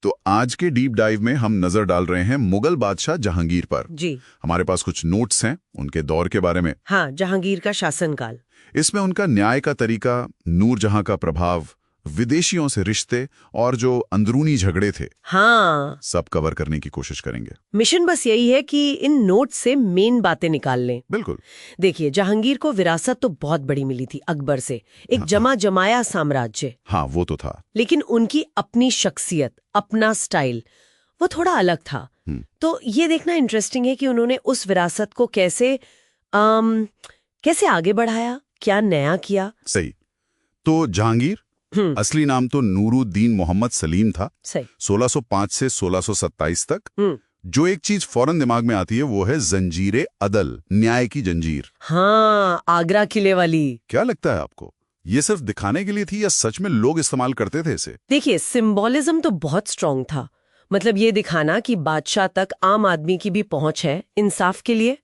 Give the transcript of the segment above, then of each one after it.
तो आज के डीप डाइव में हम नजर डाल रहे हैं मुगल बादशाह जहांगीर पर। जी। हमारे पास कुछ नोट्स हैं उनके दौर के बारे में। हाँ, जहांगीर का शासनकाल। इसमें उनका न्याय का तरीका, नूरजहां का प्रभाव, विदेशियों से रिश्ते और जो अंदरूनी झगड़े थे, हाँ, सब कवर करने की कोशिश करेंगे। मिशन बस यही है कि इन नोट से मेन बातें निकाल लें। बिल्कुल। देखिए, जहांगीर को विरासत तो बहुत बड़ी मिली थी अकबर से, एक जमा जमाया साम्राज्य। हाँ, वो तो था। लेकिन उनकी अपनी शख्सियत, अपना स्टाइल, वो थोड़ा अलग था। तो ये देखना इंटरेस्टिंग है कि उन्होंने उस विरासत को कैसे आगे बढ़ाया, क्या नया किया। सही। तो जहांगीर, असली नाम तो नूरुद्दीन मोहम्मद सलीम था। सही। 1605 से 1627 तक। जो एक चीज फौरन दिमाग में आती है वो है जंजीरे अदल, न्याय की जंजीर। हाँ, आगरा किले वाली। क्या लगता है आपको, ये सिर्फ दिखाने के लिए थी या सच में लोग इस्तेमाल करते थे इसे? देखिए, सिंबोलिज्म तो बहुत स्ट्रांग था। मतलब ये दिखाना कि बादशाह तक आम आदमी की भी पहुंच है इंसाफ के लिए।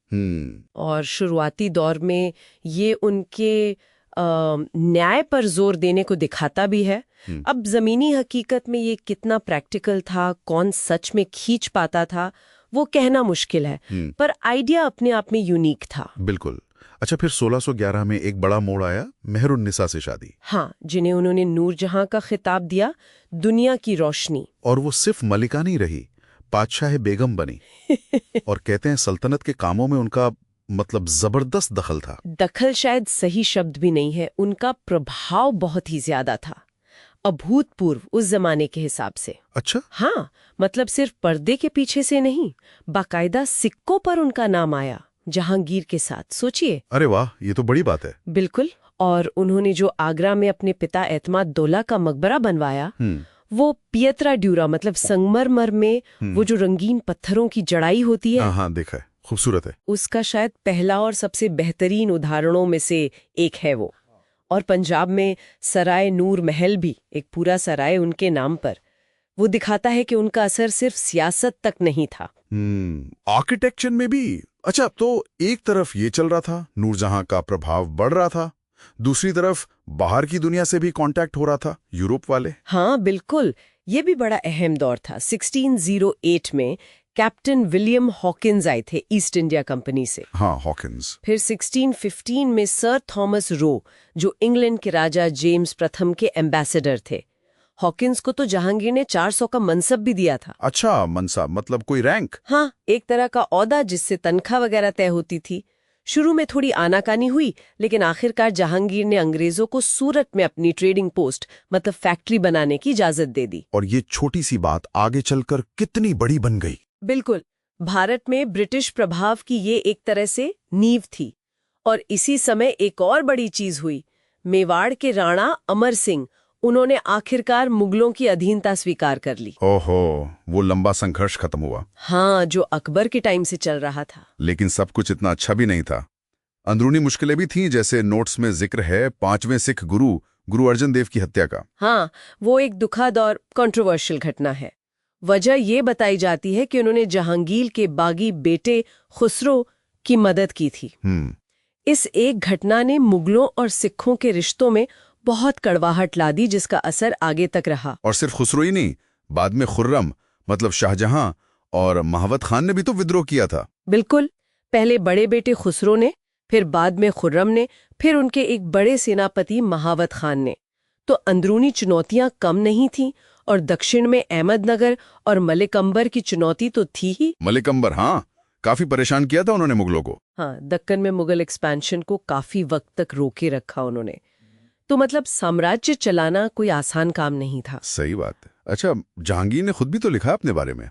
और शुरुआती दौर में ये उनके न्याय पर जोर देने को दिखाता भी है। अब जमीनी हकीकत में ये कितना प्रैक्टिकल था, कौन सच में खींच पाता था, वो कहना मुश्किल है। पर आइडिया अपने आप में यूनिक था। बिल्कुल। अच्छा, फिर 1611 में एक बड़ा मोड़ आया, मेहरुन्निसा से शादी। हाँ, जिन्हें उन्होंने नूरजहां का खिताब दिया, दुनिया की रोशनी। और वो सिर्फ मलिका नहीं रही, बादशाह बेगम बनी। और कहते हैं सल्तनत के कामों में उनका मतलब जबरदस्त दखल था। दखल शायद सही शब्द भी नहीं है, उनका प्रभाव बहुत ही ज्यादा था, अभूतपूर्व उस जमाने के हिसाब से। अच्छा। हाँ, मतलब सिर्फ पर्दे के पीछे से नहीं, बाकायदा सिक्कों पर उनका नाम आया जहांगीर के साथ। सोचिए। अरे वाह, ये तो बड़ी बात है। बिल्कुल। और उन्होंने जो आगरा में अपने पिता एतमाद दौला का मकबरा बनवाया, वो पियत्रा ड्यूरा मतलब संगमरमर में वो जो रंगीन पत्थरों की जड़ाई होती है। हाँ, देखा है, खूबसूरत है। उसका शायद पहला और सबसे बेहतरीन उदाहरणों में से एक है वो। और पंजाब में सराय नूर महल भी, एक पूरा सराय उनके नाम पर। वो दिखाता है कि उनका असर सिर्फ सियासत तक नहीं था, आर्किटेक्चर में भी। अच्छा, तो एक तरफ ये चल रहा था, नूरजहां का प्रभाव बढ़ रहा था, दूसरी तरफ बाहर की दुनिया से भी कांटेक्ट हो रहा था, यूरोप वाले। हाँ बिल्कुल, ये भी बड़ा अहम दौर था। 1608 में कैप्टन विलियम हॉकिंस आए थे ईस्ट इंडिया कंपनी से। हाँ, हॉकिंस। फिर 1615 में सर थॉमस रो, जो इंग्लैंड के राजा जेम्स प्रथम के एम्बेसडर थे। हॉकिंस को तो जहांगीर ने 400 का मनसब भी दिया था। अच्छा, मनसब मतलब कोई रैंक? हाँ, एक तरह का औहदा जिससे तनख्वाह वगैरह तय होती थी। शुरू में थोड़ी आनाकानी हुई, लेकिन आखिरकार जहांगीर ने अंग्रेजों को सूरत में अपनी ट्रेडिंग पोस्ट मतलब फैक्ट्री बनाने की इजाजत दे दी। और ये छोटी सी बात आगे चलकर कितनी बड़ी बन गई। बिल्कुल। भारत में ब्रिटिश प्रभाव की ये एक तरह से नींव थी। और इसी समय एक और बड़ी चीज हुई। मेवाड़ के राणा अमर सिंह, उन्होंने आखिरकार मुगलों की अधीनता स्वीकार कर ली। ओहो, वो लंबा संघर्ष खत्म हुआ। हाँ, जो अकबर के टाइम से चल रहा था। लेकिन सब कुछ इतना अच्छा भी नहीं था। अंदरूनी मुश्किलें भी थीं, जैसे नोट्स में जिक्र है 5वें सिख गुरु अर्जन देव की हत्या का। हाँ, वो एक दुखद और कंट्रोवर्शियल घटना है। वजह ये बताई जाती है कि उन्होंने जहांगीर के बागी बेटे खुसरो की मदद की थी। इस एक घटना ने मुगलों और सिखों के रिश्तों में बहुत कड़वाहट ला दी, जिसका असर आगे तक रहा। और सिर्फ खुसरो ही नहीं, बाद में खुर्रम मतलब शाहजहां और महावत खान ने भी तो विद्रोह किया था। बिल्कुल। पहले बड़े बेटे खुसरो ने, फिर बाद में खुर्रम ने, फिर उनके एक बड़े सेनापति महावत खान ने। तो अंदरूनी चुनौतियां कम नहीं थीं। और दक्षिण में अहमदनगर और मलिक अंबर की चुनौती तो थी ही। मलिक अंबर, हाँ, काफी परेशान किया था उन्होंने मुगलों को। हाँ, दक्कन में मुगल एक्सपेंशन को काफी वक्त तक रोके रखा उन्होंने। तो मतलब साम्राज्य चलाना कोई आसान काम नहीं था। सही बात है। अच्छा, जहांगीर ने खुद भी तो लिखा अपने बारे में,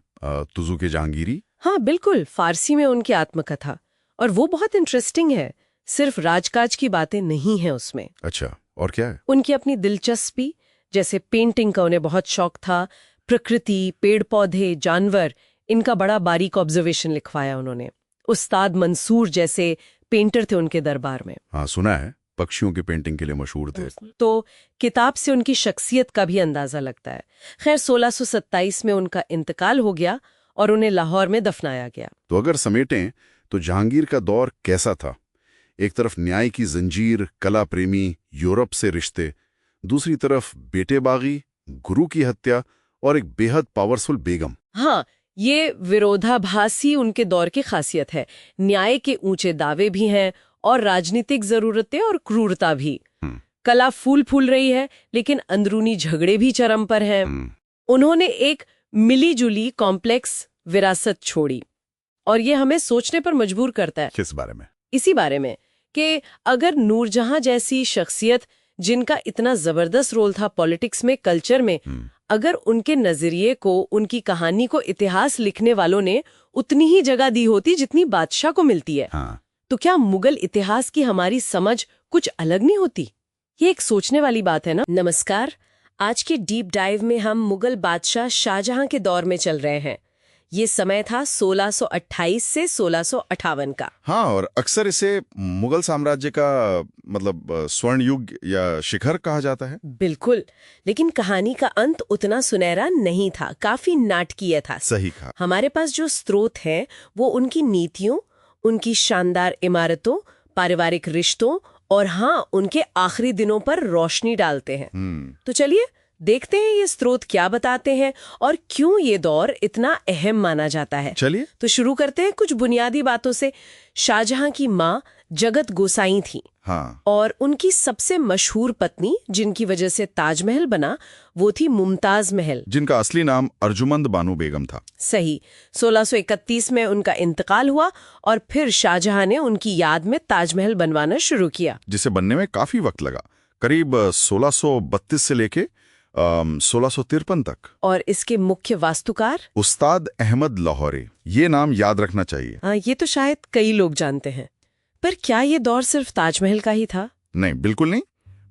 तुजू के जहांगीरी। हाँ बिल्कुल, फारसी में उनकी आत्मकथा, और वो बहुत इंटरेस्टिंग है। सिर्फ राजकाज की बातें नहीं है उसमें। अच्छा, और क्या है? उनकी अपनी दिलचस्पी, जैसे पेंटिंग का उन्हें बहुत शौक था, प्रकृति, पेड़ पौधे, जानवर, इनका बड़ा बारीक ऑब्जर्वेशन लिखवाया उन्होंने। उस्ताद मंसूर जैसे पेंटर थे उनके दरबार में। हाँ, सुना है, पक्षियों की पेंटिंग के लिए मशहूर थे। तो किताब से उनकी शख्सियत का भी अंदाजा लगता है। खैर, 1627 में उनका इंतकाल हो गया और उन्हें लाहौर में दफनाया गया। तो अगर समेटें तो जहांगीर का दौर कैसा था? एक तरफ न्याय की जंजीर, कला प्रेमी, यूरोप से रिश्ते, दूसरी तरफ बेटे बागी, गुरु की हत्या और एक बेहद पावरफुल बेगम। हाँ, ये विरोधाभास ही उनके दौर की खासियत है। न्याय के ऊंचे दावे भी हैं और राजनीतिक जरूरतें और क्रूरता भी। कला फूल फूल रही है, लेकिन अंदरूनी झगड़े भी चरम पर हैं। उन्होंने एक मिली-जुली कॉम्प्लेक्स विरासत छोड़ी और ये हमें सोचने पर मजबूर करता है। किस बारे में? इसी बारे में कि अगर नूरजहां जैसी शख्सियत जिनका इतना जबरदस्त रोल था पॉलिटिक्स में, कल्चर में, अगर उनके नजरिए को, उनकी कहानी को इतिहास लिखने वालों ने उतनी ही जगह दी होती जितनी बादशाह को मिलती है, तो क्या मुगल इतिहास की हमारी समझ कुछ अलग नहीं होती? ये एक सोचने वाली बात है ना। नमस्कार, आज के डीप डाइव में हम मुगल बादशाह शाहजहां के दौर में चल रहे हैं। ये समय था 1628 से 1658 का। हाँ, और अक्सर इसे मुगल साम्राज्य का मतलब स्वर्ण युग या शिखर कहा जाता है। बिल्कुल, लेकिन कहानी का अंत उतना सुनहरा नहीं था, काफी नाटकीय था। सही कहा। हमारे पास जो स्रोत हैं वो उनकी नीतियों, उनकी शानदार इमारतों, पारिवारिक रिश्तों और हाँ, उनके आखिरी दिनों पर रोशनी डालते हैं। तो चलिए देखते हैं ये स्रोत क्या बताते हैं और क्यों ये दौर इतना अहम माना जाता है। चलिए तो शुरू करते हैं कुछ बुनियादी बातों से। शाहजहां की माँ जगत गोसाई थी। हाँ। और उनकी सबसे मशहूर पत्नी, जिनकी वजह से ताजमहल बना, वो थी मुमताज महल, जिनका असली नाम अर्जुमंद बानो बेगम था। सही। 1631 में उनका इंतकाल हुआ और फिर शाहजहां ने उनकी याद में ताजमहल बनवाना शुरू किया, जिसे बनने में काफी वक्त लगा, करीब 1632 से लेके 1653 तक। और इसके मुख्य वास्तुकार उस्ताद अहमद लाहौरी, ये नाम याद रखना चाहिए। हाँ, ये तो शायद कई लोग जानते हैं, पर क्या ये दौर सिर्फ ताजमहल का ही था? नहीं, बिल्कुल नहीं,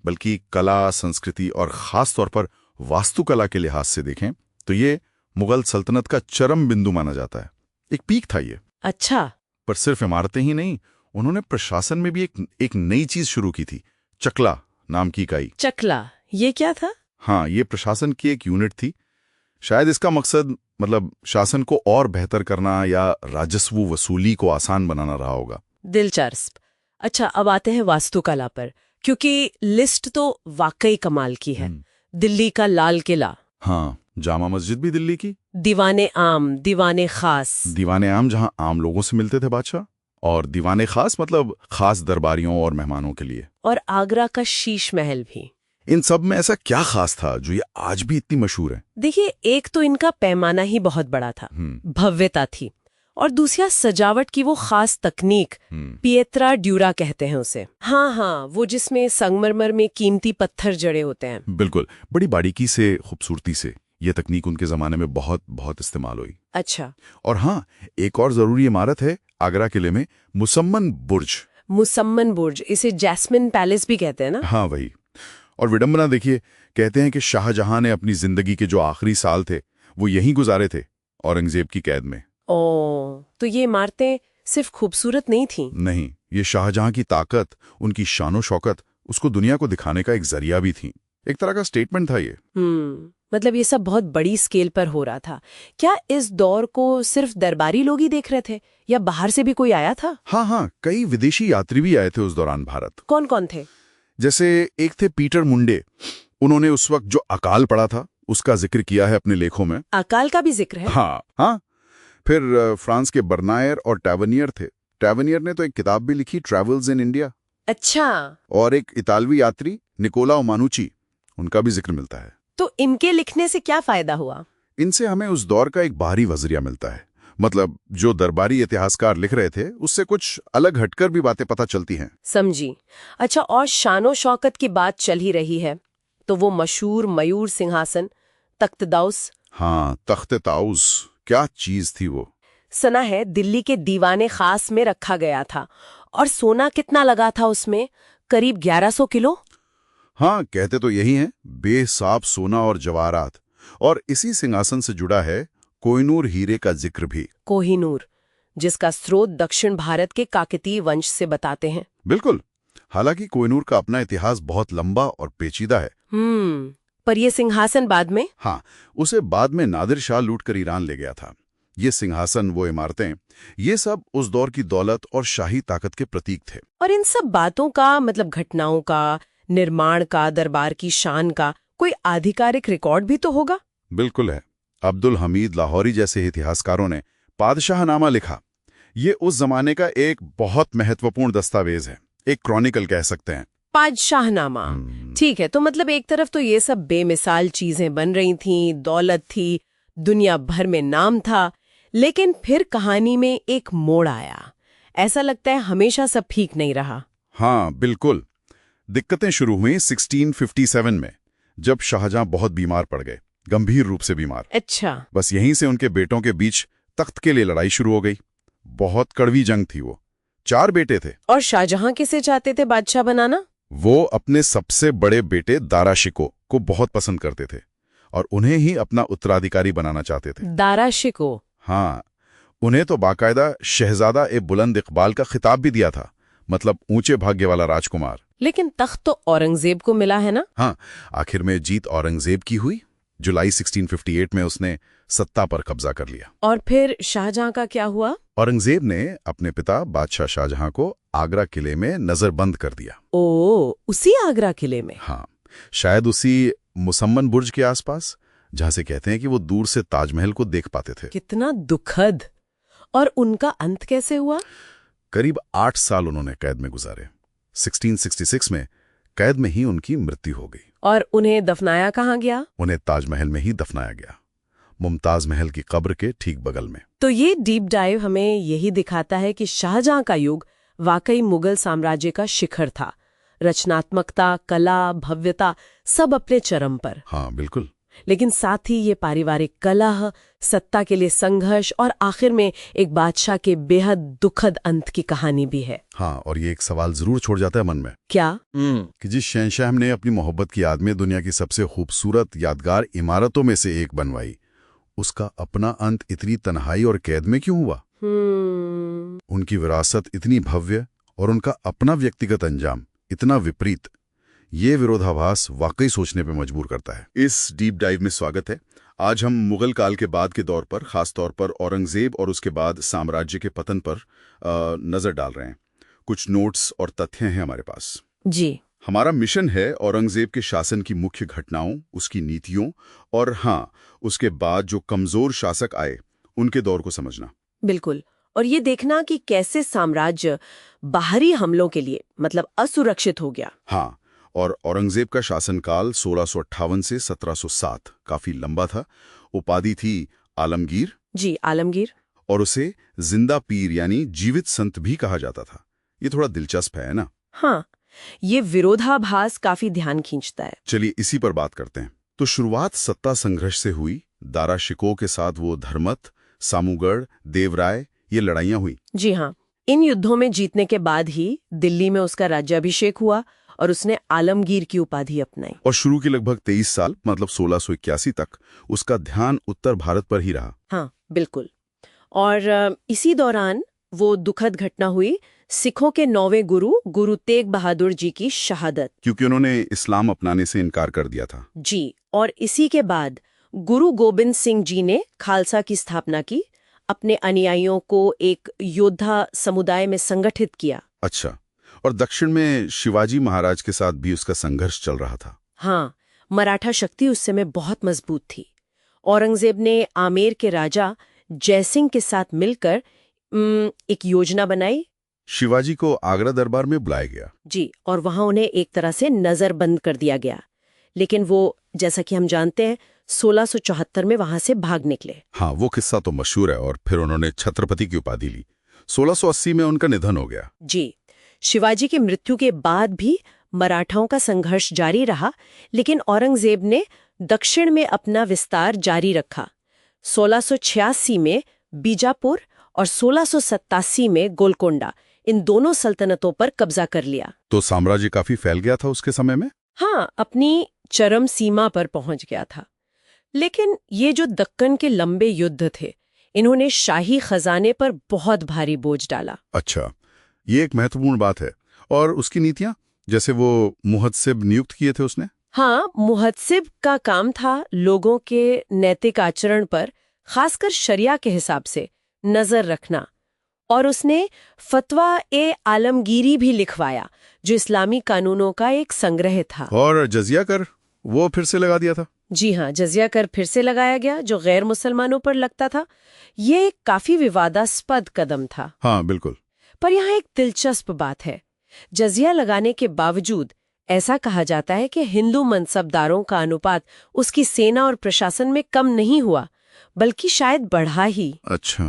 बल्कि कला, संस्कृति और खास तौर पर वास्तुकला के लिहाज से देखें तो ये मुगल सल्तनत का चरम बिंदु माना जाता है। एक पीक था ये। अच्छा। पर सिर्फ इमारतें ही नहीं, उन्होंने प्रशासन में भी एक नई चीज शुरू की थी, चकला नाम की इकाई। चकला, ये क्या था? हाँ, ये प्रशासन की एक यूनिट थी। शायद इसका मकसद मतलब शासन को और बेहतर करना या राजस्व वसूली को आसान बनाना रहा होगा। दिलचस्प। अच्छा, अब आते हैं वास्तुकला पर, क्योंकि लिस्ट तो वाकई कमाल की है। दिल्ली का लाल किला, हाँ, जामा मस्जिद भी दिल्ली की, दीवाने आम, दीवाने खास। दीवाने आम जहां आम लोगों से मिलते थे बादशाह, और दीवाने खास मतलब खास दरबारियों और मेहमानों के लिए। और आगरा का शीश महल भी। इन सब में ऐसा क्या खास था जो ये आज भी इतनी मशहूर है? देखिए, एक तो इनका पैमाना ही बहुत बड़ा था, भव्यता थी, और दूसरा सजावट की वो खास तकनीक, पिएत्रा ड्यूरा कहते हैं उसे। हाँ, वो जिसमें संगमरमर में कीमती पत्थर जड़े होते हैं। बिल्कुल, बड़ी बारीकी से, खूबसूरती से ये तकनीक उनके जमाने में बहुत बहुत इस्तेमाल हुई। अच्छा। और हाँ, एक और जरूरी इमारत है आगरा किले में, मुसम्मन बुर्ज। मुसम्मन बुर्ज, इसे जैस्मिन पैलेस भी कहते हैं ना? हाँ, वही। और विडंबना देखिए, कहते हैं कि शाहजहां ने अपनी जिंदगी के जो आखिरी साल थे वो यहीं गुजारे थे, औरंगजेब की कैद में। तो ये इमारतें सिर्फ खूबसूरत नहीं थीं? नहीं, ये शाहजहां की ताकत, उनकी शानो शौकत, उसको दुनिया को दिखाने का एक जरिया भी थी। एक तरह का स्टेटमेंट था ये। मतलब ये सब बहुत बड़ी स्केल पर हो रहा था। क्या इस दौर को सिर्फ दरबारी लोग ही देख रहे थे या बाहर से भी कोई आया था? हाँ, कई विदेशी यात्री भी आए थे उस दौरान भारत। कौन कौन थे? जैसे एक थे पीटर मुंडे। उन्होंने उस वक्त जो अकाल पड़ा था उसका जिक्र किया है अपने लेखों में। अकाल का भी जिक्र है? हाँ। फिर फ्रांस के बर्नायर और टैवर्नियर थे। टैवर्नियर ने तो एक किताब भी लिखी, ट्रैवल्स इन इंडिया। अच्छा। और एक इतालवी यात्री निकोला मानुची, उनका भी जिक्र मिलता है। तो इनके लिखने से क्या फायदा हुआ? इनसे हमें उस दौर का एक बाहरी नजरिया मिलता है। मतलब जो दरबारी इतिहासकार लिख रहे थे उससे कुछ अलग हटकर भी बातें पता चलती हैं। समझी। अच्छा, और शानो शौकत की बात चल ही रही है तो वो मशहूर मयूर सिंहासन, तख्त दाउस। हाँ, तख्त ताउस, क्या चीज थी वो। सुना है दिल्ली के दीवाने खास में रखा गया था। और सोना कितना लगा था उसमें? करीब 1100 किलो। हाँ, कहते तो यही हैं, बेसाब सोना और जवाहरात। और इसी सिंहासन से जुड़ा है कोहिनूर हीरे का जिक्र भी। कोहिनूर, जिसका स्रोत दक्षिण भारत के काकतीय वंश से बताते हैं। बिल्कुल। हालांकि कोहिनूर का अपना इतिहास बहुत लंबा और पेचीदा है। पर यह सिंहासन बाद में? हाँ, उसे बाद में नादिर शाह लूटकर ईरान ले गया था। ये सिंहासन, वो इमारतें, ये सब उस दौर की दौलत और शाही ताकत के प्रतीक थे। और इन सब बातों का मतलब घटनाओं का, निर्माण का, दरबार की शान का कोई आधिकारिक रिकॉर्ड भी तो होगा? बिल्कुल है। अब्दुल हमीद लाहौरी जैसे इतिहासकारों ने पादशाहनामा लिखा। ये उस जमाने का एक बहुत महत्वपूर्ण दस्तावेज है, एक क्रॉनिकल कह सकते हैं। पादशाहनामा। ठीक है, तो मतलब एक तरफ तो ये सब बेमिसाल चीजें बन रही थीं, दौलत थी, दुनिया भर में नाम था, लेकिन फिर कहानी में एक मोड़ आया। ऐसा लगता है हमेशा सब ठीक नहीं रहा। हाँ बिल्कुल। दिक्कतें शुरू हुई 1657 में, जब शाहजहां बहुत बीमार पड़ गए, गंभीर रूप से बीमार। अच्छा। बस यहीं से उनके बेटों के बीच तख्त के लिए लड़ाई शुरू हो गई। बहुत कड़वी जंग थी वो। 4 बेटे थे। और शाहजहां किसे चाहते थे बादशाह बनाना? वो अपने सबसे बड़े बेटे दारा शिको को बहुत पसंद करते थे और उन्हें ही अपना उत्तराधिकारी बनाना चाहते थे। दारा शिको। हाँ, उन्हें तो बाकायदा शहजादा ए बुलंद इकबाल का खिताब भी दिया था, मतलब ऊंचे भाग्य वाला राजकुमार। लेकिन तख्त तो औरंगजेब को मिला है ना? हाँ, आखिर में जीत औरंगजेब की हुई। जुलाई 1658 में उसने सत्ता पर कब्जा कर लिया। और फिर शाहजहां का क्या हुआ? औरंगजेब ने अपने पिता बादशाह शाहजहां को आगरा किले में नजरबंद कर दिया। ओ, उसी आगरा किले में? हाँ, शायद उसी मुसम्मन बुर्ज के आसपास, जहां से कहते हैं कि वो दूर से ताजमहल को देख पाते थे। कितना दुखद। और उनका अंत कैसे हुआ? करीब 8 साल उन्होंने कैद में गुजारे। 1666 में कैद में ही उनकी मृत्यु हो गई। और उन्हें दफनाया कहाँ गया? उन्हें ताजमहल में ही दफनाया गया, मुमताज महल की कब्र के ठीक बगल में। तो ये डीप डाइव हमें यही दिखाता है कि शाहजहां का युग वाकई मुगल साम्राज्य का शिखर था। रचनात्मकता, कला, भव्यता सब अपने चरम पर। हाँ बिल्कुल। लेकिन साथ ही ये पारिवारिक कलह, सत्ता के लिए संघर्ष और आखिर में एक बादशाह के बेहद दुखद अंत की कहानी भी है। हाँ, और ये एक सवाल जरूर छोड़ जाता है मन में। क्या? कि जिस शहंशाह ने अपनी मोहब्बत की याद में दुनिया की सबसे खूबसूरत यादगार इमारतों में से एक बनवाई, उसका अपना अंत इतनी तन्हाई और कैद में क्यों हुआ? उनकी विरासत इतनी भव्य और उनका अपना व्यक्तिगत अंजाम इतना विपरीत, ये विरोधाभास वाकई सोचने पे मजबूर करता है। इस डीप डाइव में स्वागत है। आज हम मुगल काल के बाद के दौर पर, खासतौर पर औरंगजेब और उसके बाद साम्राज्य के पतन पर नजर डाल रहे हैं। कुछ नोट्स और तथ्य हैं हमारे पास। जी। हमारा मिशन है औरंगजेब के शासन की मुख्य घटनाओं, उसकी नीतियों और हाँ, उसके बाद जो कमजोर शासक आए उनके दौर को समझना। बिल्कुल। और ये देखना कि कैसे साम्राज्य बाहरी हमलों के लिए मतलब असुरक्षित हो गया। हाँ, और औरंगजेब का शासनकाल 1658 से 1707 काफी लंबा था। उपाधि थी आलमगीर। जी, आलमगीर। और उसे जिंदा पीर यानी जीवित संत भी कहा जाता था। ये थोड़ा दिलचस्प है ना? हाँ, ये विरोधाभास काफी ध्यान खींचता है। चलिए इसी पर बात करते हैं। तो शुरुआत सत्ता संघर्ष से हुई। दारा शिकोह के साथ वो धर्मत, सामूगढ़, देवराय, ये लड़ाइयां हुई। जी हाँ, इन युद्धों में जीतने के बाद ही दिल्ली में उसका राज्याभिषेक हुआ और उसने आलमगीर की उपाधि अपनाई। और शुरू के लगभग 23 साल मतलब 1681 तक उसका ध्यान उत्तर भारत पर ही रहा। हाँ बिल्कुल। और इसी दौरान वो दुखद घटना हुई, सिखों के 9वें गुरु तेग बहादुर जी की शहादत। क्योंकि उन्होंने इस्लाम अपनाने से इनकार कर दिया था। जी, और इसी के बाद गुरु गोबिंद सिंह जी ने खालसा की स्थापना की, अपने अनुयायियों को एक योद्धा समुदाय में संगठित किया। अच्छा, और दक्षिण में शिवाजी महाराज के साथ भी उसका संघर्ष चल रहा था। हाँ, मराठा शक्ति उस समय बहुत मजबूत थी। औरंगजेब ने आमेर के राजा जयसिंह के साथ मिलकर एक योजना बनाई। शिवाजी को आगरा दरबार में बुलाया गया। जी, और वहां उन्हें एक तरह से नजरबंद कर दिया गया। लेकिन वो, जैसा कि हम जानते हैं, 1674 में वहां से भाग निकले। हाँ, वो किस्सा तो मशहूर है। और फिर उन्होंने छत्रपति की उपाधि ली। 1680 में उनका निधन हो गया। जी, शिवाजी की मृत्यु के बाद भी मराठाओं का संघर्ष जारी रहा, लेकिन औरंगजेब ने दक्षिण में अपना विस्तार जारी रखा। 1686 में बीजापुर और 1687 में गोलकोंडा, इन दोनों सल्तनतों पर कब्जा कर लिया। तो साम्राज्य काफी फैल गया था उसके समय में। हाँ, अपनी चरम सीमा पर पहुंच गया था। लेकिन ये जो दक्कन के लंबे युद्ध थे, इन्होंने शाही खजाने पर बहुत भारी बोझ डाला। अच्छा, ये एक महत्वपूर्ण बात है। और उसकी नीतियां, जैसे वो मुहतसिब नियुक्त किए थे उसने। हाँ, मुहतसिब का काम था लोगों के नैतिक आचरण पर, खासकर शरिया के हिसाब से नजर रखना। और उसने फतवा ए आलमगीरी भी लिखवाया, जो इस्लामी कानूनों का एक संग्रह था। और जजिया कर वो फिर से लगा दिया था। जी हाँ, जजिया कर फिर से लगाया गया जो गैर मुसलमानों पर लगता था। ये एक काफी विवादास्पद कदम था। हाँ बिल्कुल। पर यहाँ एक दिलचस्प बात है। जजिया लगाने के बावजूद ऐसा कहा जाता है कि हिंदू मनसबदारों का अनुपात उसकी सेना और प्रशासन में कम नहीं हुआ, बल्कि शायद बढ़ा ही। अच्छा,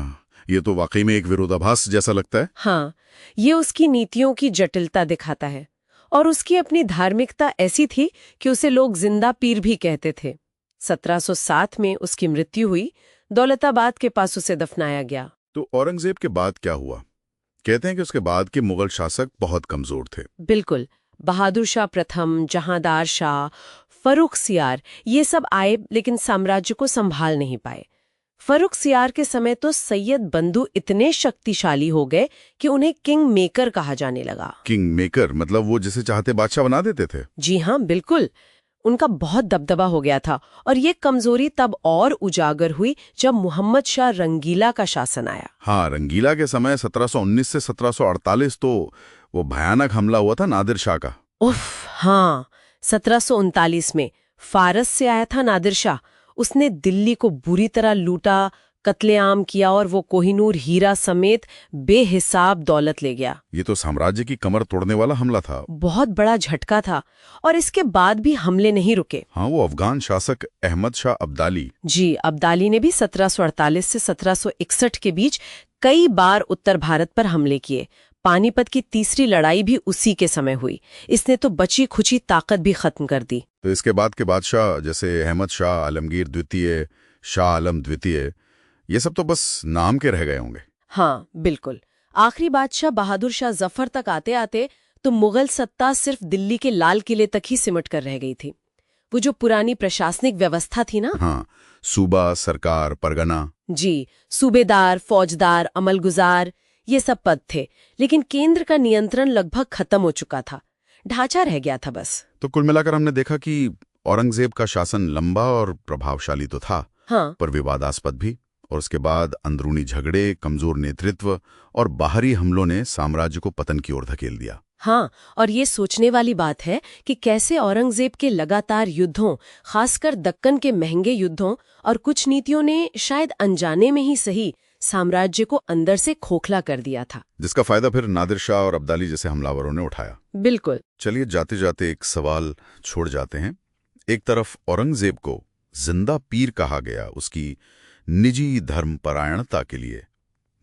ये तो वाकई में एक विरोधाभास जैसा लगता है। हाँ, ये उसकी नीतियों की जटिलता दिखाता है। और उसकी अपनी धार्मिकता ऐसी थी कि उसे लोग जिंदा पीर भी कहते थे। 1707 में उसकी मृत्यु हुई, दौलताबाद के पास उसे दफनाया गया। तो औरंगजेब के बाद क्या हुआ? कहते हैं कि उसके बाद के मुगल शासक बहुत कमजोर थे। बिल्कुल। बहादुर शाह प्रथम, जहांदार शाह, फर्रुखसियार, ये सब आए लेकिन साम्राज्य को संभाल नहीं पाए। फर्रुखसियार के समय तो सैयद बंधु इतने शक्तिशाली हो गए कि उन्हें किंग मेकर कहा जाने लगा। किंग मेकर मतलब वो जिसे चाहते बादशाह बना देते थे? जी हाँ, बिल्कुल। उनका बहुत दबदबा हो गया था और ये कमजोरी तब और उजागर हुई जब मोहम्मद शाह रंगीला का शासन आया। हाँ, रंगीला के समय 1719 से 1748 तो वो भयानक हमला हुआ था नादिर शाह का। उफ, हाँ, 1739 में फारस से आया था नादिर शाह। उसने दिल्ली को बुरी तरह लूटा, कत्लेआम किया और वो कोहिनूर हीरा समेत बेहिसाब दौलत ले गया। ये तो साम्राज्य की कमर तोड़ने वाला हमला था। बहुत बड़ा झटका था और इसके बाद भी हमले नहीं रुके। हाँ, वो अफगान शासक अहमद शाह अब्दाली। जी, अब्दाली ने भी 1748 से 1761 के बीच कई बार उत्तर भारत पर हमले किए। पानीपत की तीसरी लड़ाई भी उसी के समय हुई। इसने तो बची खुची ताकत भी खत्म कर दी। तो इसके बाद के बादशाह जैसे अहमद शाह, आलमगीर द्वितीय, शाह आलम द्वितीय, ये सब तो बस नाम के रह गए होंगे। हाँ, बिल्कुल। आखिरी बादशाह बहादुर शाह जफर तक आते आते तो मुगल सत्ता सिर्फ दिल्ली के लाल किले तक ही सिमट कर रह गई थी। वो जो पुरानी प्रशासनिक व्यवस्था थी ना। हाँ, सूबा, सरकार, परगना। जी, सूबेदार, फौजदार, अमलगुजार, ये सब पद थे, लेकिन केंद्र का नियंत्रण लगभग खत्म हो चुका था। ढांचा रह गया था बस। तो कुल मिलाकर हमने देखा कि औरंगजेब का शासन लंबा और प्रभावशाली तो था, हाँ, पर विवादास्पद भी। और उसके बाद अंदरूनी झगड़े, कमजोर नेतृत्व और बाहरी हमलों ने साम्राज्य को पतन की ओर धकेल दिया। हाँ, और ये सोचने वाली बात है कि कैसे औरंगजेब के लगातार युद्धों, खासकर दक्कन के महंगे युद्धों और कुछ नीतियों ने शायद अनजाने में ही सही साम्राज्य को अंदर से खोखला कर दिया था, जिसका फायदा फिर नादिर शाह और अब्दाली जैसे हमलावरों ने उठाया। बिल्कुल। चलिए जाते जाते एक सवाल छोड़ जाते हैं। एक तरफ औरंगजेब को जिंदा पीर कहा गया उसकी निजी धर्मपरायणता के लिए,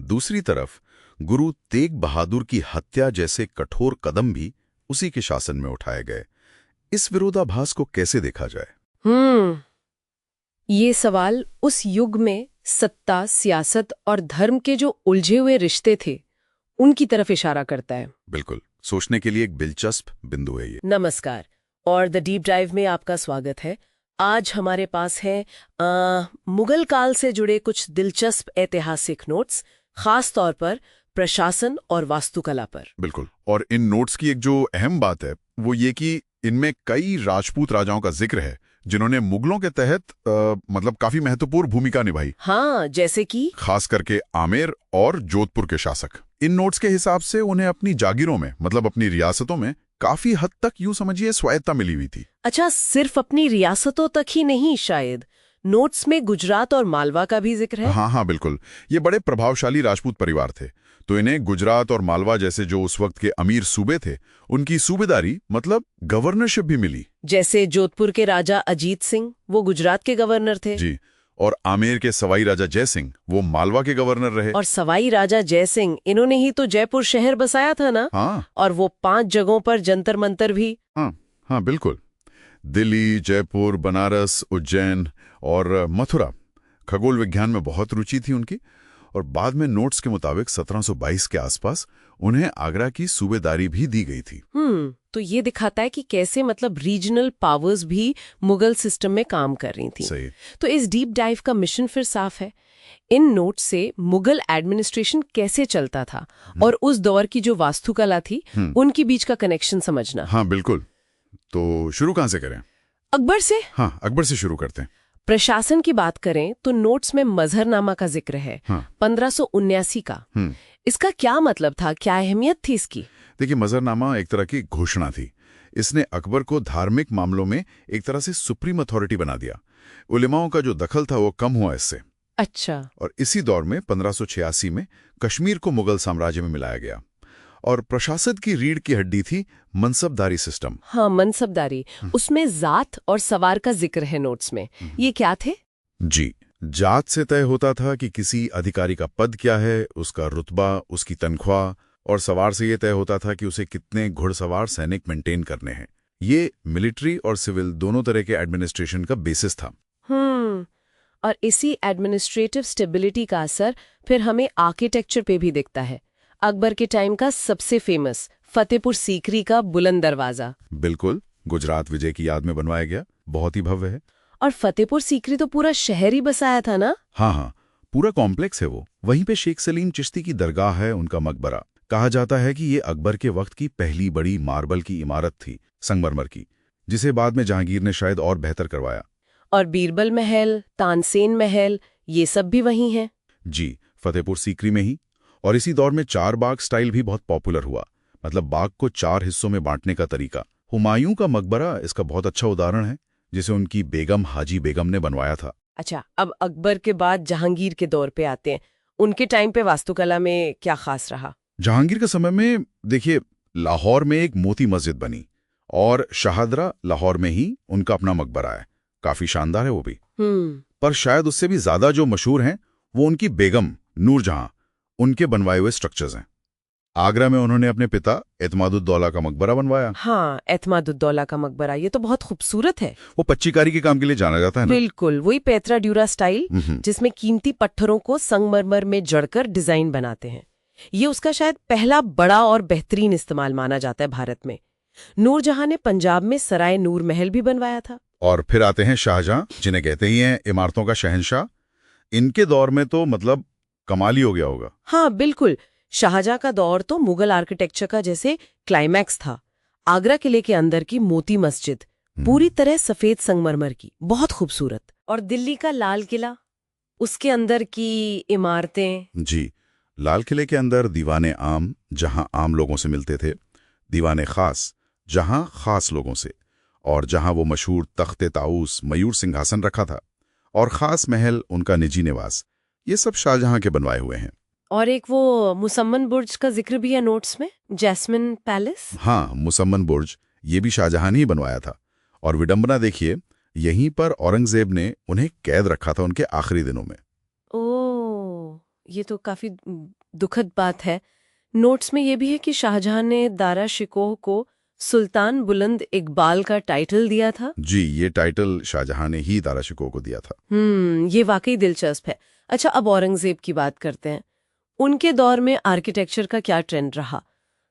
दूसरी तरफ गुरु तेग बहादुर की हत्या जैसे कठोर कदम भी उसी के शासन में उठाए गए। इस विरोधाभास को कैसे देखा जाए? ये सवाल उस युग में सत्ता, सियासत और धर्म के जो उलझे हुए रिश्ते थे उनकी तरफ इशारा करता है। बिल्कुल, सोचने के लिए एक दिलचस्प बिंदु है ये। नमस्कार और द डीप ड्राइव में आपका स्वागत है। आज हमारे पास है मुगल काल से जुड़े कुछ दिलचस्प ऐतिहासिक नोट्स, खास तौर पर प्रशासन और वास्तुकला पर। बिल्कुल, और इन नोट्स की एक जो अहम बात है वो ये कि इनमें कई राजपूत राजाओं का जिक्र है जिन्होंने मुगलों के तहत मतलब काफी महत्वपूर्ण भूमिका निभाई। हाँ, जैसे कि खास करके आमेर और जोधपुर के शासक। इन नोट्स के हिसाब से उन्हें अपनी जागीरों में मतलब अपनी रियासतों में काफी हद तक यूं समझिए स्वायत्ता मिली हुई थी। अच्छा, सिर्फ अपनी रियासतों तक ही नहीं, शायद नोट्स में गुजरात और मालवा का भी जिक्र है। हाँ, बिल्कुल। ये बड़े प्रभावशाली राजपूत परिवार थे, तो इन्हें गुजरात और मालवा जैसे जो उस वक्त के अमीर सूबे थे उनकी सूबेदारी मतलब गवर्नरशिप भी मिली। जैसे जोधपुर के राजा अजीत सिंह, वो गुजरात के गवर्नर थे। जी, और आमेर के सवाई राजा जयसिंह वो मालवा के गवर्नर रहे। और सवाई राजा जयसिंह, इन्होंने ही तो जयपुर शहर बसाया था ना। हाँ, और वो 5 जगहों पर जंतर मंतर भी। हाँ बिल्कुल। दिल्ली, जयपुर, बनारस, उज्जैन और मथुरा। खगोल विज्ञान में बहुत रुचि थी उनकी। और बाद में नोट्स के मुताबिक 1722 के आसपास उन्हें आगरा की सूबेदारी भी दी गई थी। तो ये दिखाता है कि कैसे मतलब रीजनल पावर्स भी मुगल सिस्टम में काम कर रही थी। सही। तो इस डीप डाइव का मिशन फिर साफ है। इन नोट से मुगल एडमिनिस्ट्रेशन कैसे चलता था और उस दौर की जो वास्तुकला थी उनके बीच का कनेक्शन समझना। हाँ बिल्कुल। तो शुरू कहाँ से करें? अकबर से। हाँ, अकबर से शुरू करते हैं। प्रशासन की बात करें तो नोट्स में मजहरनामा का जिक्र है। 1579 का। इसका क्या मतलब था, क्या अहमियत थी इसकी? देखिए, मजहरनामा एक तरह की घोषणा थी। इसने अकबर को धार्मिक मामलों में एक तरह से सुप्रीम अथॉरिटी बना दिया। उलेमाओं का जो दखल था वो कम हुआ इससे। अच्छा। और इसी दौर में 1586 में कश्मीर को मुगल साम्राज्य में मिलाया गया। और प्रशासक की रीढ़ की हड्डी थी मनसबदारी सिस्टम। हाँ, मनसबदारी। उसमें जात और सवार का जिक्र है नोट्स में। ये क्या थे? जी, जात से तय होता था कि किसी अधिकारी का पद क्या है, उसका रुतबा, उसकी तनख्वाह, और सवार से ये तय होता था कि उसे कितने घुड़सवार सैनिक मेंटेन करने हैं। ये मिलिट्री और सिविल दोनों तरह के एडमिनिस्ट्रेशन का बेसिस था। और इसी एडमिनिस्ट्रेटिव स्टेबिलिटी का असर फिर हमें आर्किटेक्चर पे भी दिखता है। अकबर के टाइम का सबसे फेमस फतेहपुर सीकरी का बुलंद दरवाजा। बिल्कुल, गुजरात विजय की याद में बनवाया गया, बहुत ही भव्य है। और फतेहपुर सीकरी तो पूरा शहर ही बसाया था ना? हाँ, पूरा कॉम्प्लेक्स है वो। वहीं पे शेख सलीम चिश्ती की दरगाह है, उनका मकबरा। कहा जाता है कि ये अकबर के वक्त की पहली बड़ी मार्बल की इमारत थी, संगमरमर की, जिसे बाद में जहांगीर ने शायद और बेहतर करवाया। और बीरबल महल, तानसेन महल, ये सब भी वही हैं? जी, फतेहपुर सीकरी में ही। और इसी दौर में चार बाग स्टाइल भी बहुत पॉपुलर हुआ, मतलब बाग को 4 हिस्सों में बांटने का तरीका। हुमायूं का मकबरा इसका बहुत अच्छा उदाहरण है, जिसे उनकी बेगम हाजी बेगम ने बनवाया था। अच्छा, अब अकबर के बाद जहांगीर के दौर पे आते हैं। उनके टाइम पे वास्तुकला में क्या खास रहा? जहांगीर के समय में देखिए, लाहौर में एक मोती मस्जिद बनी, और शाहदरा लाहौर में ही उनका अपना मकबरा है। काफी शानदार है वो भी। पर शायद उससे भी ज्यादा जो मशहूर हैं वो उनकी बेगम नूरजहां, उनके बनवाए हुए स्ट्रक्चर्स हैं। आगरा में उन्होंने अपने पिता एतमादुद्दौला का मकबरा बनवाया। हाँ, एतमादुद्दौला का मकबरा, ये तो बहुत खूबसूरत है। वो पच्चीकारी के काम के लिए जाना जाता है ना? बिल्कुल, वही पेत्रा ड्यूरा स्टाइल, जिसमें कीमती पत्थरों को संगमरमर में जड़कर डिजाइन बनाते हैं। ये उसका शायद पहला बड़ा और बेहतरीन इस्तेमाल माना जाता है भारत में। नूरजहां ने पंजाब में सराय नूर महल भी बनवाया था। और फिर आते हैं शाहजहां, जिन्हें कहते ही हैं इमारतों का शहंशाह। इनके दौर में तो मतलब कमाल ही हो गया होगा। हाँ बिल्कुल, शाहजहां का दौर तो मुगल आर्किटेक्चर का जैसे क्लाइमैक्स था। आगरा किले के अंदर की मोती मस्जिद पूरी तरह सफेद संगमरमर की, बहुत खूबसूरत। और दिल्ली का लाल किला, उसके अंदर की इमारतें। जी, लाल किले के अंदर दीवाने आम, जहां आम लोगों से मिलते थे, दीवाने खास, जहां खास लोगों से, और जहां वो मशहूर तख्ते ताऊस मयूर सिंहासन रखा था, और खास महल, उनका निजी निवास, ये सब शाहजहां के बनवाए हुए हैं। और एक वो मुसम्मन बुर्ज का जिक्र भी है नोट्स में, जैस्मिन पैलेस। हाँ, मुसम्मन बुर्ज, ये भी शाहजहां ने ही बनवाया था। और विडंबना देखिए, यहीं पर औरंगजेब ने उन्हें कैद रखा था उनके आखिरी दिनों में। ओह, ये तो काफी दुखद बात है। नोट्स में ये भी है कि शाहजहां ने दारा शिकोह को सुल्तान बुलंद इकबाल का टाइटल दिया था। जी, ये टाइटल शाहजहां ने ही दारा शिकोह को दिया था। ये वाकई दिलचस्प है। अच्छा, अब औरंगजेब की बात करते हैं। उनके दौर में आर्किटेक्चर का क्या ट्रेंड रहा?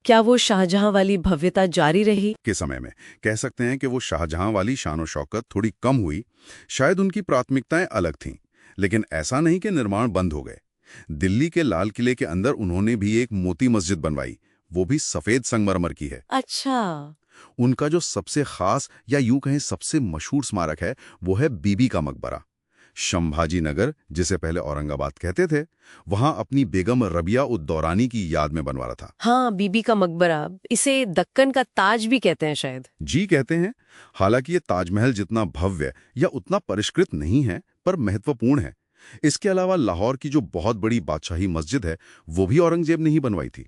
क्या वो शाहजहां वाली भव्यता जारी रही? के समय में कह सकते हैं कि वो शाहजहां वाली शान शौकत थोड़ी कम हुई। शायद उनकी प्राथमिकताएं अलग थीं, लेकिन ऐसा नहीं कि निर्माण बंद हो गए। दिल्ली के लाल किले के अंदर उन्होंने भी एक मोती मस्जिद बनवाई, वो भी सफेद संगमरमर की है। अच्छा। उनका जो सबसे खास या यूं कहें सबसे मशहूर स्मारक है वो है बीबी का मकबरा। संभाजी नगर, जिसे पहले औरंगाबाद कहते थे, वहां अपनी बेगम रबिया उद दौरानी की याद में बनवा रहा था। हाँ, बीबी का मकबरा, इसे दक्कन का ताज भी कहते हैं शायद। जी, कहते हैं। हालांकि ये ताजमहल जितना भव्य या उतना परिष्कृत नहीं है, पर महत्वपूर्ण है। इसके अलावा लाहौर की जो बहुत बड़ी बादशाही मस्जिद है, वो भी औरंगजेब ने ही बनवाई थी।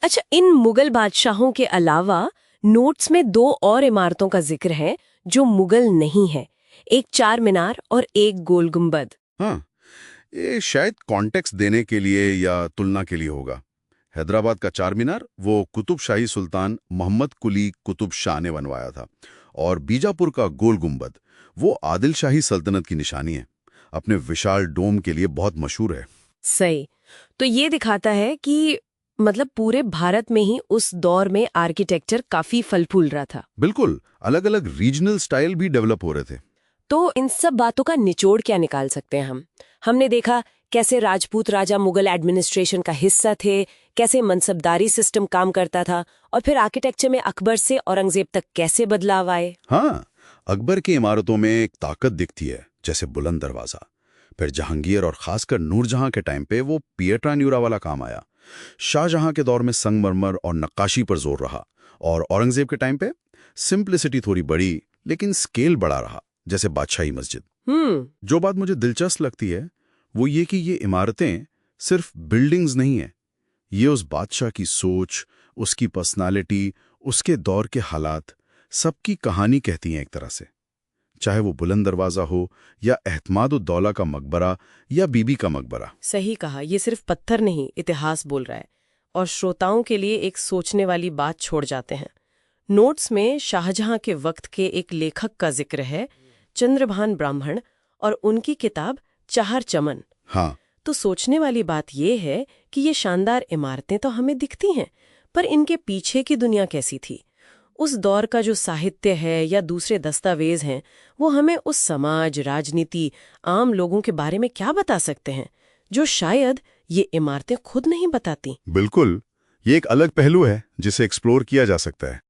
अच्छा, इन मुगल बादशाहों के अलावा नोट्स में 2 और इमारतों का जिक्र है जो मुगल नहीं है, एक चार मीनार और एक गोल गुंबद। हाँ, ये शायद कॉन्टेक्स्ट देने के लिए या तुलना के लिए होगा। हैदराबाद का चार मीनार वो कुतुब शाही सुल्तान मोहम्मद कुली कुतुब शाह ने बनवाया था, और बीजापुर का गोल गुंबद वो आदिल शाही सल्तनत की निशानी है, अपने विशाल डोम के लिए बहुत मशहूर है। सही। तो ये दिखाता है कि मतलब पूरे भारत में ही उस दौर में आर्किटेक्चर काफी फल फूल रहा था। बिल्कुल, अलग अलग रीजनल स्टाइल भी डेवलप हो रहे थे। तो इन सब बातों का निचोड़ क्या निकाल सकते हैं हम? हमने देखा कैसे राजपूत राजा मुगल एडमिनिस्ट्रेशन का हिस्सा थे, कैसे मनसबदारी सिस्टम काम करता था, और फिर आर्किटेक्चर में अकबर से औरंगजेब तक कैसे बदलाव आए। हाँ, अकबर की इमारतों में एक ताकत दिखती है, जैसे बुलंद दरवाजा। फिर जहांगीर और खासकर नूरजहां के टाइम पे वो पिएट्रा न्यूरा वाला काम आया, शाहजहां के दौर में संगमरमर और नक्काशी पर जोर रहा, और औरंगजेब के टाइम पे सिंप्लिसिटी थोड़ी बढ़ी लेकिन स्केल बड़ा रहा, जैसे बादशाही मस्जिद। जो बात मुझे दिलचस्प लगती है वो ये कि ये इमारतें सिर्फ बिल्डिंग्स नहीं है, ये उस बादशाह की सोच, उसकी पर्सनालिटी, उसके दौर के हालात, सबकी कहानी कहती हैं एक तरह से। चाहे वो बुलंद दरवाजा हो या एहतमाद-उद-दौला का मकबरा या बीबी का मकबरा। सही कहा, ये सिर्फ पत्थर नहीं, इतिहास बोल रहा है। और श्रोताओं के लिए एक सोचने वाली बात छोड़ जाते हैं। नोट्स में शाहजहां के वक्त के एक लेखक का जिक्र है, चंद्रभान ब्राह्मण, और उनकी किताब चाहर चमन। हाँ, तो सोचने वाली बात यह है कि ये शानदार इमारतें तो हमें दिखती हैं, पर इनके पीछे की दुनिया कैसी थी? उस दौर का जो साहित्य है या दूसरे दस्तावेज हैं, वो हमें उस समाज, राजनीति, आम लोगों के बारे में क्या बता सकते हैं, जो शायद ये इमारतें खुद नहीं बताती। बिल्कुल, ये एक अलग पहलू है जिसे एक्सप्लोर किया जा सकता है।